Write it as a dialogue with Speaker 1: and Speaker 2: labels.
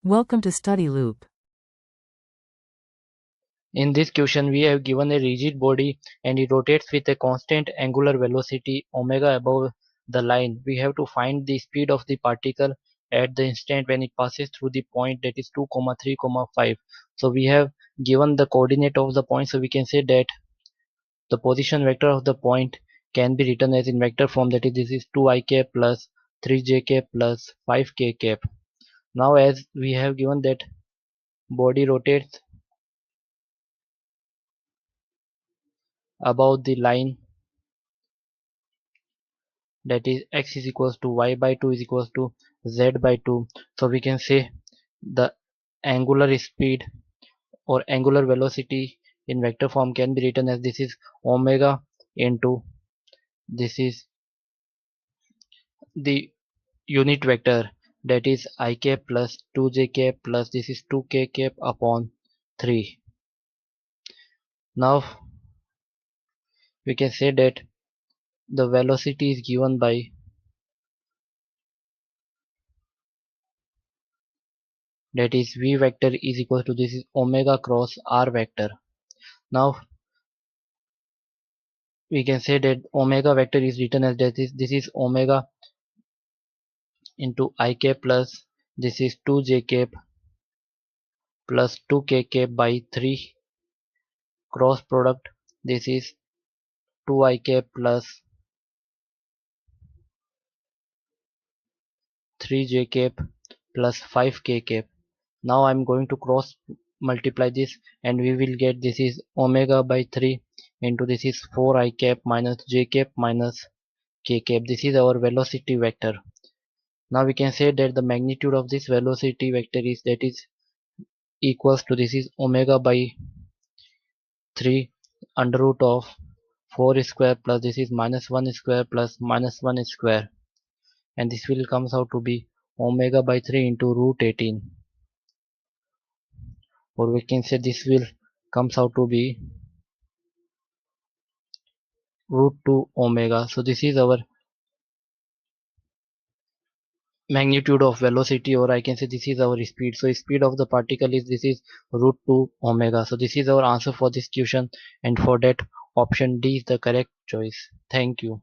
Speaker 1: Welcome to Study Loop.
Speaker 2: In this question, we have given a rigid body and it rotates with a constant angular velocity omega above the line. We have to find the speed of the particle at the instant when it passes through the point, that is 2, 3, 5. So we have given the coordinate of the point, so we can say that the position vector of the point can be written as in vector form, that is this is 2 I cap plus 3 j cap plus 5 k cap. Now as we have given that body rotates above the line, that is x is equals to y by 2 is equals to z by 2. So we can say the angular speed or angular velocity in vector form can be written as this is omega into this is the unit vector, that is I cap plus 2j cap plus this is 2k cap upon 3. Now we can say that the velocity is given by, that is v vector is equal to this is omega cross r vector. Now we can say that omega vector is written as that is this is omega into I cap plus this is 2j cap plus 2k cap by 3 cross product, this is 2I cap plus 3j cap plus 5k cap. Now I'm going to cross multiply this and we will get this is omega by 3 into this is 4I cap minus j cap minus k cap. This is our velocity vector. Now we can say that the magnitude of this velocity vector is, that is equals to this is omega by 3 under root of 4 square plus this is minus 1 square plus minus 1 square, and this will comes out to be omega by 3 into root 18, or we can say this will comes out to be root 2 omega. So this is our magnitude of velocity, or I can say this is our speed. So speed of the particle is this is root 2 omega. So this is our answer for this question, and for that option D is the correct choice. Thank you.